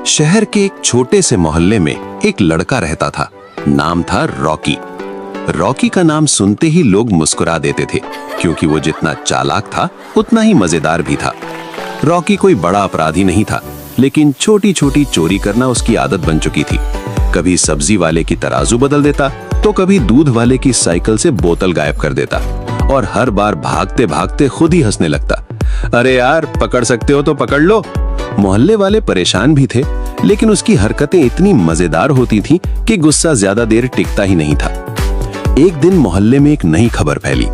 शहर के एक छोटे से मोहल्ले में एक लड़का रहता था। नाम था रॉकी। रॉकी का नाम सुनते ही लोग मुस्कुरा देते थे, क्योंकि वो जितना चालाक था उतना ही मजेदार भी था। रॉकी कोई बड़ा अपराधी नहीं था, लेकिन छोटी छोटी चोरी करना उसकी आदत बन चुकी थी। कभी सब्जी वाले की तराजू बदल देता, तो कभी दूध वाले की साइकिल से बोतल गायब कर देता, और हर बार भागते भागते खुद ही हंसने लगता। अरे यार, पकड़ सकते हो तो पकड़ लो। मोहल्ले वाले परेशान भी थे, लेकिन उसकी हरकतें इतनी मजेदार होती थीं कि गुस्सा ज्यादा देर टिकता ही नहीं था। एक दिन मोहल्ले में एक नई खबर फैली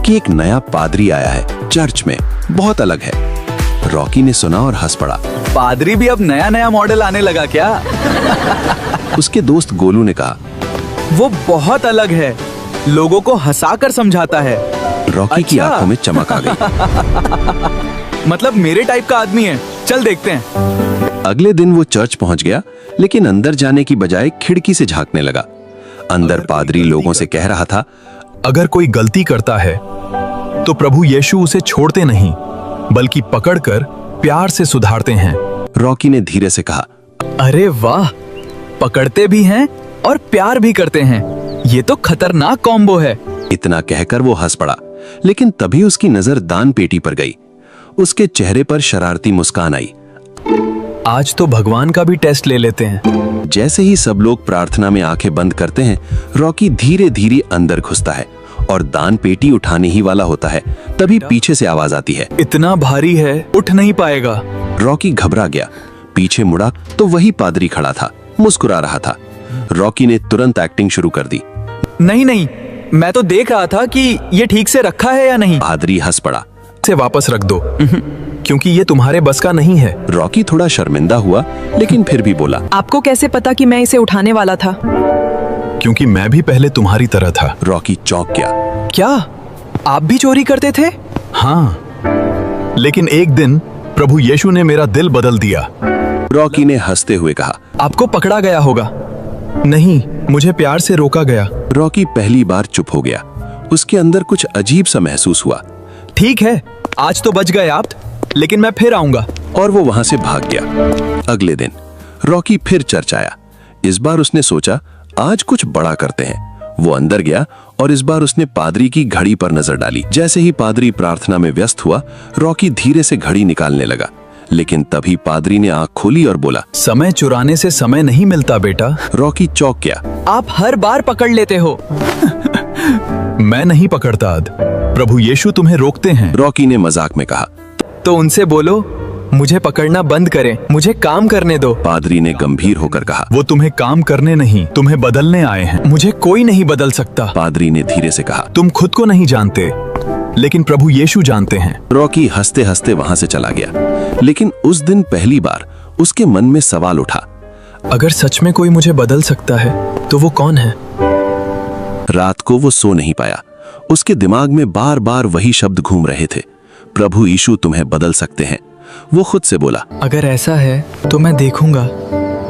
कि एक नया पादरी आया है चर्च में, बहुत अलग है। रॉकी ने सुना और हंस पड़ा। पादरी भी अब नया नया मॉडल आने लगा क्या? उसके दोस्त गोलू ने कहा, वो बहुत अलग है, लोगों को हंसाकर समझाता है। रॉकी की आंखों में चमक आ गई। मतलब मेरे टाइप का आदमी है, चल देखते हैं। अगले दिन वो चर्च पहुंच गया, लेकिन अंदर जाने की बजाय खिड़की से झांकने लगा। अंदर पादरी लोगों से कह रहा था, अगर कोई गलती करता है तो प्रभु यीशु उसे छोड़ते नहीं, बल्कि पकड़कर प्यार से सुधारते हैं। रॉकी ने धीरे से कहा, अरे वाह, पकड़ते भी हैं और प्यार भी करते हैं, ये तो खतरनाक कॉम्बो है। इतना कहकर वो हंस पड़ा, लेकिन तभी उसकी नजर दान पेटी पर गई। उसके चेहरे पर शरारती मुस्कान आई। आज तो भगवान का भी टेस्ट ले लेते हैं। जैसे ही सब लोग प्रार्थना में आंखें बंद करते हैं, रॉकी धीरे धीरे अंदर घुसता है और दान पेटी उठाने ही वाला होता है। तभी पीछे से आवाज आती है, इतना भारी है, उठ नहीं पाएगा। रॉकी घबरा गया, पीछे मुड़ा तो वही पादरी खड़ा था, मुस्कुरा रहा था। रॉकी ने तुरंत एक्टिंग शुरू कर दी। नहीं नहीं, मैं तो देख रहा था कि ये ठीक से रखा है या नहीं। पादरी हंस पड़ा। इसे वापस रख दो, क्योंकि ये तुम्हारे बस का नहीं है। रॉकी थोड़ा शर्मिंदा हुआ, लेकिन फिर भी बोला, आपको कैसे पता कि मैं इसे उठाने वाला था? क्योंकि मैं भी पहले तुम्हारी तरह था। रॉकी चौंक गया। क्या आप भी चोरी करते थे? हाँ, लेकिन एक दिन प्रभु यीशु ने मेरा दिल बदल दिया। रॉकी ने हंसते हुए कहा, आपको पकड़ा गया होगा। नहीं, मुझे प्यार से रोका गया। रॉकी पहली बार चुप हो गया। उसके अंदर कुछ अजीब सा महसूस हुआ। ठीक है, आज तो बच गए आप, लेकिन मैं फिर आऊंगा। और वो वहां से भाग गया। अगले दिन रॉकी फिर चर्च आया। इस बार उसने सोचा, आज कुछ बड़ा करते हैं। वो अंदर गया और इस बार उसने पादरी की घड़ी पर नजर डाली। जैसे ही पादरी प्रार्थना में व्यस्त हुआ, रॉकी धीरे से घड़ी निकालने लगा, लेकिन तभी पादरी ने आंख खोली और बोला, समय चुराने से समय नहीं मिलता बेटा। रॉकी चौंक गया। आप हर बार पकड़ लेते हो। मैं नहीं पकड़ता आद, प्रभु यीशु तुम्हें रोकते हैं। रॉकी ने मजाक में कहा। तो उनसे बोलो, मुझे पकड़ना बंद करें, मुझे काम करने दो। पादरी ने गंभीर होकर कहा। वो तुम्हें काम करने नहीं, तुम्हें बदलने आए हैं। मुझे कोई नहीं बदल सकता। पादरी ने धीरे से कहा। तुम खुद को नहीं जानते, लेकिन प्रभु यीशु जानते हैं। रॉकी हंसते हंसते वहां से चला गया, लेकिन उस दिन पहली बार उसके मन में सवाल उठा, अगर सच में कोई मुझे बदल सकता है तो वो कौन है? रात को वो सो नहीं पाया। उसके दिमाग में बार बार वही शब्द घूम रहे थे, प्रभु यीशु तुम्हें बदल सकते हैं। वो खुद से बोला, अगर ऐसा है तो मैं देखूंगा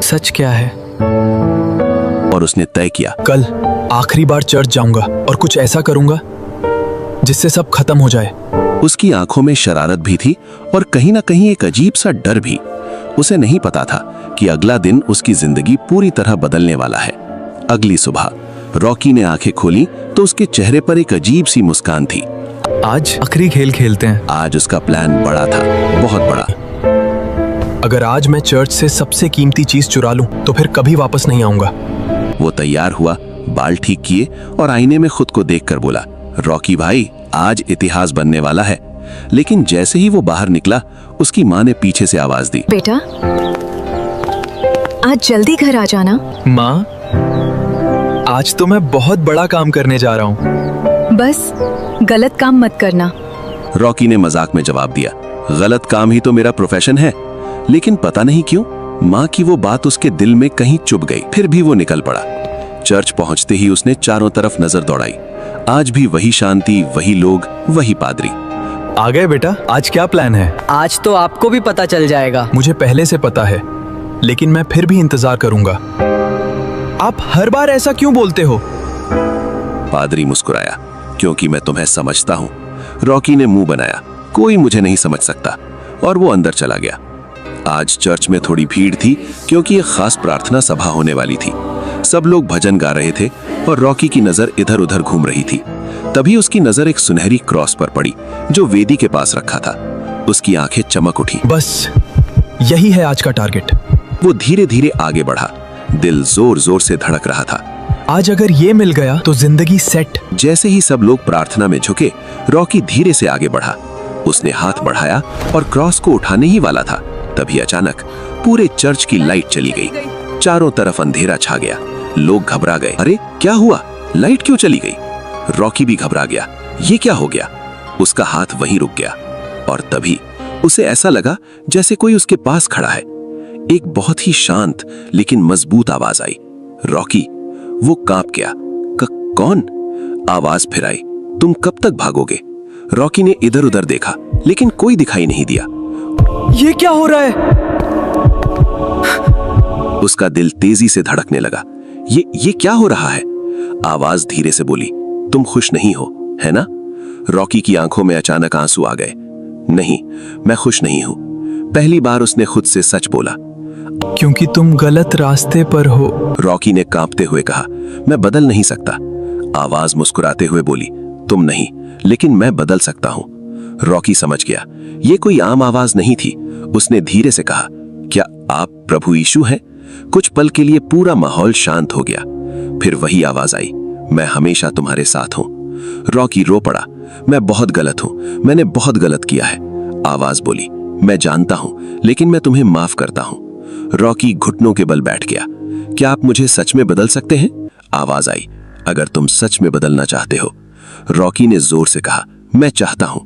सच क्या है। और उसने तय किया, कल आखिरी बार चर्च जाऊंगा और कुछ ऐसा करूंगा जिससे सब खत्म हो जाए। उसकी आंखों में शरारत भी थी और कहीं ना कहीं एक अजीब सा डर भी। उसे नहीं पता था कि अगला दिन उसकी जिंदगी पूरी तरह बदलने वाला है। अगली सुबह रॉकी ने आंखें खोली तो उसके चेहरे पर एक अजीब सी मुस्कान थी। आज आखिरी खेल खेलते हैं। आज उसका प्लान बड़ा था, बहुत बड़ा। अगर आज मैं चर्च से सबसे कीमती चीज चुरा लूं तो फिर कभी वापस नहीं आऊंगा। वो तैयार हुआ, बाल ठीक किए और आईने में खुद को देखकर बोला, रॉकी भाई, आज इतिहास बनने वाला है। लेकिन जैसे ही वो बाहर निकला, उसकी माँ ने पीछे से आवाज दी, बेटा, आज जल्दी घर आ जाना। माँ, आज तो मैं बहुत बड़ा काम करने जा रहा हूँ। बस गलत काम मत करना। रॉकी ने मजाक में जवाब दिया, गलत काम ही तो मेरा प्रोफेशन है। लेकिन पता नहीं क्यों माँ की वो बात उसके दिल में कहीं चुभ गई। फिर भी वो निकल पड़ा। चर्च पहुंचते ही उसने चारों तरफ नजर दौड़ाई। आज भी वही शांति, वही लोग, वही पादरी। आ गए बेटा, आज क्या प्लान है? आज तो आपको भी पता चल जाएगा। मुझे पहले से पता है, लेकिन मैं फिर भी इंतजार करूंगा। आप हर बार ऐसा क्यों बोलते हो? पादरी मुस्कुराया, क्योंकि मैं तुम्हें समझता हूँ। रॉकी ने मुंह बनाया, कोई मुझे नहीं समझ सकता, और वो अंदर चला गया। आज चर्च में थोड़ी भीड़ थी क्योंकि एक खास प्रार्थना सभा होने वाली थी। सब लोग भजन गा रहे थे और रॉकी की नजर इधर उधर घूम रही थी। तभी उसकी नजर एक सुनहरी क्रॉस पर पड़ी जो वेदी के पास रखा था। उसकी आंखें चमक उठी। बस यही है आज का टारगेट। वो धीरे धीरे आगे बढ़ा। दिल जोर जोर से धड़क रहा था। आज अगर ये मिल गया तो जिंदगी सेट। जैसे ही सब लोग प्रार्थना में झुके, रॉकी धीरे से आगे बढ़ा। उसने हाथ बढ़ाया और क्रॉस को उठाने ही वाला था, तभी अचानक पूरे चर्च की लाइट चली गई। चारों तरफ अंधेरा छा गया। लोग घबरा गए। अरे क्या हुआ? लाइट क्यों चली गई? रॉकी भी घबरा गया। ये क्या हो गया? उसका हाथ वहीं रुक गया और तभी उसे ऐसा लगा जैसे कोई उसके पास खड़ा है। एक बहुत ही शांत लेकिन मजबूत आवाज आई। रॉकी। वो कांप गया। कौन? आवाज फिर आई। तुम कब तक भागोगे? रॉकी ने इधर उधर देखा लेकिन कोई दिखाई नहीं दिया। ये क्या हो रहा है? उसका दिल तेजी से धड़कने लगा। ये क्या हो रहा है? आवाज धीरे से बोली। तुम खुश नहीं हो, है ना? रॉकी की आंखों में अचानक आंसू आ गए। नहीं, मैं खुश नहीं हूं। पहली बार उसने खुद से सच बोला। क्योंकि तुम गलत रास्ते पर हो। रॉकी ने कांपते हुए कहा। मैं बदल नहीं सकता। आवाज मुस्कुराते हुए बोली। तुम नहीं, लेकिन मैं बदल सकता हूं। रॉकी समझ गया ये कोई आम आवाज नहीं थी। उसने धीरे से कहा, क्या आप प्रभु यीशु हैं? कुछ पल के लिए पूरा माहौल शांत हो गया। फिर वही आवाज आई। मैं हमेशा तुम्हारे साथ हूं। रॉकी रो पड़ा। मैं बहुत गलत हूं, मैंने बहुत गलत किया है। आवाज बोली। मैं जानता हूं, लेकिन मैं तुम्हें माफ करता हूं। रॉकी घुटनों के बल बैठ गया। क्या आप मुझे सच में बदल सकते हैं? आवाज आई। अगर तुम सच में बदलना चाहते हो। रॉकी ने जोर से कहा, मैं चाहता हूं।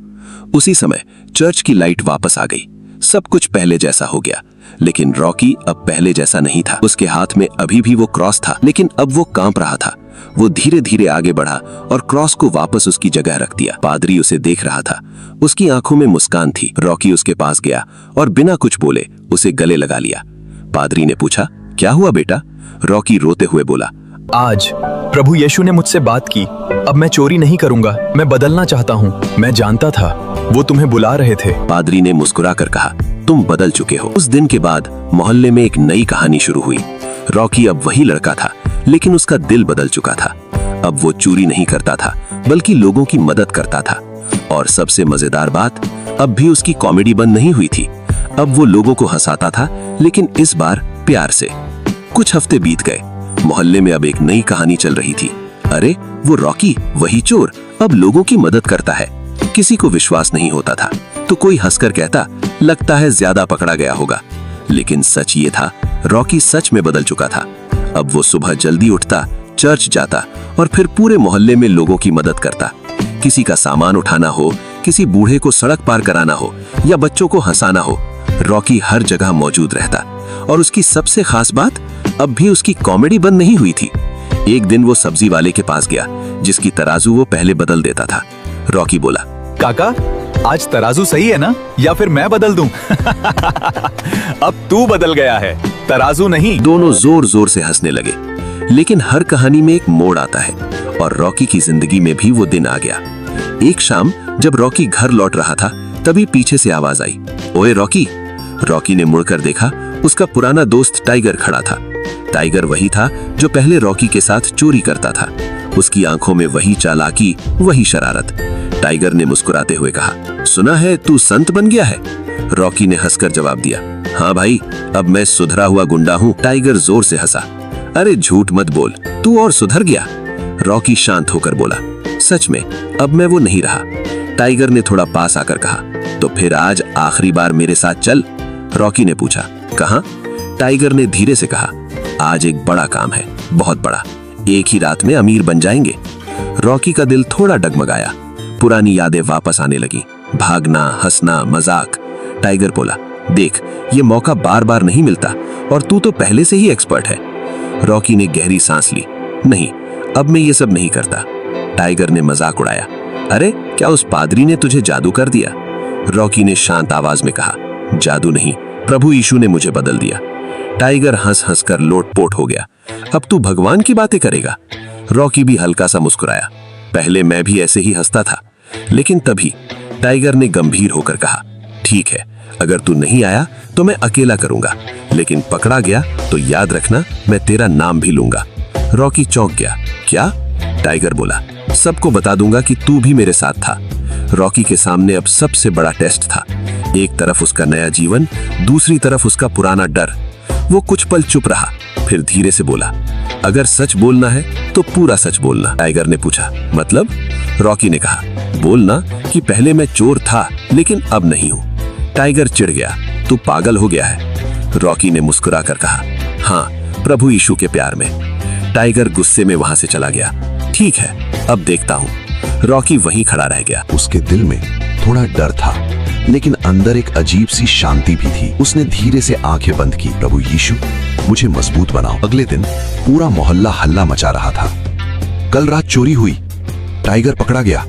उसी समय चर्च की लाइट वापस आ गई। सब कुछ पहले जैसा हो गया, लेकिन रॉकी अब पहले जैसा नहीं था। उसके हाथ में अभी भी वो क्रॉस था, लेकिन अब वो कांप रहा था। वो धीरे धीरे आगे बढ़ा और क्रॉस को वापस उसकी जगह रख दिया। पादरी उसे देख रहा था। उसकी आंखों में मुस्कान थी। रॉकी उसके पास गया और बिना कुछ बोले उसे गले लगा लिया। पादरी ने पूछा, क्या हुआ बेटा? रॉकी रोते हुए बोला, आज प्रभु यीशु ने मुझसे बात की। अब मैं चोरी नहीं करूंगा। मैं बदलना चाहता हूँ। मैं जानता था वो तुम्हें बुला रहे थे। पादरी ने मुस्कुराकर कहा, तुम बदल चुके हो। उस दिन के बाद मोहल्ले में एक नई कहानी शुरू हुई। रॉकी अब वही लड़का था, लेकिन उसका दिल बदल चुका था। अब वो चोरी नहीं करता था, बल्कि लोगों की मदद करता था। और सबसे मजेदार बात, अब भी उसकी कॉमेडी बंद नहीं हुई थी। अब वो लोगों को हंसाता था, लेकिन इस बार प्यार से। कुछ हफ्ते बीत गए। मोहल्ले में अब एक नई कहानी चल रही थी। अरे वो रॉकी, वही चोर, अब लोगों की मदद करता है। किसी को विश्वास नहीं होता था तो कोई हंसकर कहता, लगता है ज्यादा पकड़ा गया होगा। लेकिन सच ये था, रॉकी सच में बदल चुका था। अब वो सुबह जल्दी उठता, चर्च जाता और फिर पूरे मोहल्ले में लोगों की मदद करता। किसी का सामान उठाना हो, किसी बूढ़े को सड़क पार कराना हो या बच्चों को हंसाना हो, रॉकी हर जगह मौजूद रहता। और उसकी सबसे खास बात, अब भी उसकी कॉमेडी बंद नहीं हुई थी। एक दिन वो सब्जी वाले के पास गया, जिसकी तराजू वो पहले बदल देता था। रॉकी बोला, काका, आज तराजू सही है ना, या फिर मैं बदल दूं? अब तू बदल गया है, तराजू नहीं। दोनों जोर जोर से हंसने लगे। लेकिन हर कहानी में एक मोड़ आता है और रॉकी की जिंदगी में भी वो दिन आ गया। एक शाम जब रॉकी घर लौट रहा था, तभी पीछे से आवाज आई, ओए रॉकी। रॉकी ने मुड़कर देखा। उसका पुराना दोस्त टाइगर खड़ा था। टाइगर वही था जो पहले रॉकी के साथ चोरी करता था। उसकी आंखों में वही चालाकी, वही शरारत। टाइगर ने मुस्कुराते हुए कहा, सुना है तू संत बन गया है? रॉकी ने हंसकर जवाब दिया, हाँ भाई, अब मैं सुधरा हुआ गुंडा हूँ। टाइगर जोर से हंसा। अरे झूठ मत बोल, तू और सुधर गया? रॉकी शांत होकर बोला, सच में अब मैं वो नहीं रहा। टाइगर ने थोड़ा पास आकर कहा, तो फिर आज आखिरी बार मेरे साथ चल। रॉकी ने पूछा, कहाँ? टाइगर ने धीरे से कहा, आज एक बड़ा काम है, बहुत बड़ा। एक ही रात में अमीर बन जाएंगे। रॉकी का दिल थोड़ा डगमगाया। पुरानी यादें वापस आने लगी। भागना, हंसना, मजाक। टाइगर बोला, देख, ये मौका बार बार नहीं मिलता और तू तो पहले से ही एक्सपर्ट है। रॉकी ने गहरी सांस ली। नहीं, अब मैं ये सब नहीं करता। टाइगर ने मजाक उड़ाया, अरे क्या उस पादरी ने तुझे जादू कर दिया? रॉकी ने शांत आवाज में कहा, जादू नहीं, प्रभु यीशु ने मुझे बदल दिया। टाइगर हंस हंस कर लोटपोट हो गया। अब तू भगवान की बातें करेगा? रॉकी भी हल्का सा मुस्कुराया। पहले मैं भी ऐसे ही हंसता था, लेकिन तभी टाइगर ने गंभीर होकर कहा, ठीक है, अगर तू नहीं आया तो मैं अकेला करूंगा, लेकिन पकड़ा गया तो याद रखना मैं तेरा नाम भी लूंगा। रॉकी चौंक गया। क्या? टाइगर बोला, सबको बता दूंगा कि तू भी मेरे साथ था। रॉकी के सामने अब सबसे बड़ा टेस्ट था। एक तरफ उसका नया जीवन, दूसरी तरफ उसका पुराना डर। वो कुछ पल चुप रहा, फिर धीरे से बोला, अगर सच बोलना है तो पूरा सच बोलना। टाइगर ने पूछा, मतलब? रॉकी ने कहा, बोलना कि पहले मैं चोर था लेकिन अब नहीं हूं। टाइगर चिढ़ गया, तू पागल हो गया है। रॉकी ने मुस्कुरा कर कहा, हाँ, प्रभु यीशु के प्यार में। टाइगर गुस्से में वहां से चला गया। ठीक है, अब देखता हूं। रॉकी वहीं खड़ा रह गया। उसके दिल में थोड़ा डर था, लेकिन अंदर एक अजीब सी शांति भी थी। उसने धीरे से आंखें बंद की। प्रभु यीशु, मुझे मजबूत बनाओ। अगले दिन पूरा मोहल्ला हल्ला मचा रहा था। कल रात चोरी हुई, टाइगर पकड़ा गया।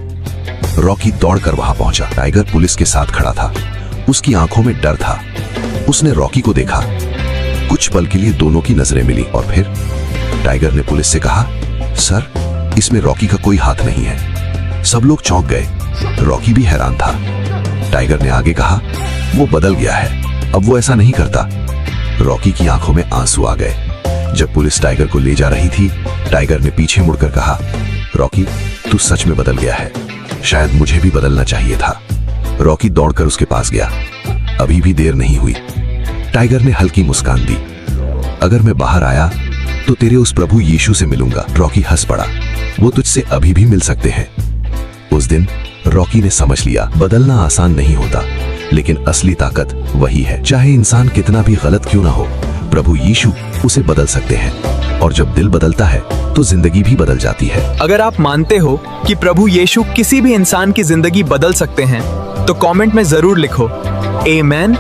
रॉकी दौड़कर वहां पहुंचा। टाइगर पुलिस के साथ खड़ा था। उसकी आंखों में डर था। उसने रॉकी को देखा। कुछ पल के लिए दोनों की नजरें मिली और फिर टाइगर ने पुलिस से कहा, सर, इसमें रॉकी का कोई हाथ नहीं है। सब लोग चौंक गए। रॉकी भी हैरान था। टाइगर ने आगे कहा, वो बदल गया है, अब वो ऐसा नहीं करता। रॉकी की आंखों में आंसू आ गए। जब पुलिस टाइगर को ले जा रही थी, टाइगर ने पीछे मुड़कर कहा, रॉकी, तू सच में बदल गया है। शायद मुझे भी बदलना चाहिए था। रॉकी दौड़कर उसके पास गया। अभी भी देर नहीं हुई। टाइगर ने हल्की मुस्कान दी। अगर मैं बाहर आया तो तेरे उस प्रभु यीशु से मिलूंगा। रॉकी हंस पड़ा। वो तुझसे अभी भी मिल सकते हैं। उस दिन रॉकी ने समझ लिया, बदलना आसान नहीं होता, लेकिन असली ताकत वही है। चाहे इंसान कितना भी गलत क्यों ना हो, प्रभु यीशु उसे बदल सकते हैं। और जब दिल बदलता है तो जिंदगी भी बदल जाती है। अगर आप मानते हो कि प्रभु यीशु किसी भी इंसान की जिंदगी बदल सकते हैं तो कमेंट में जरूर लिखो, आमेन।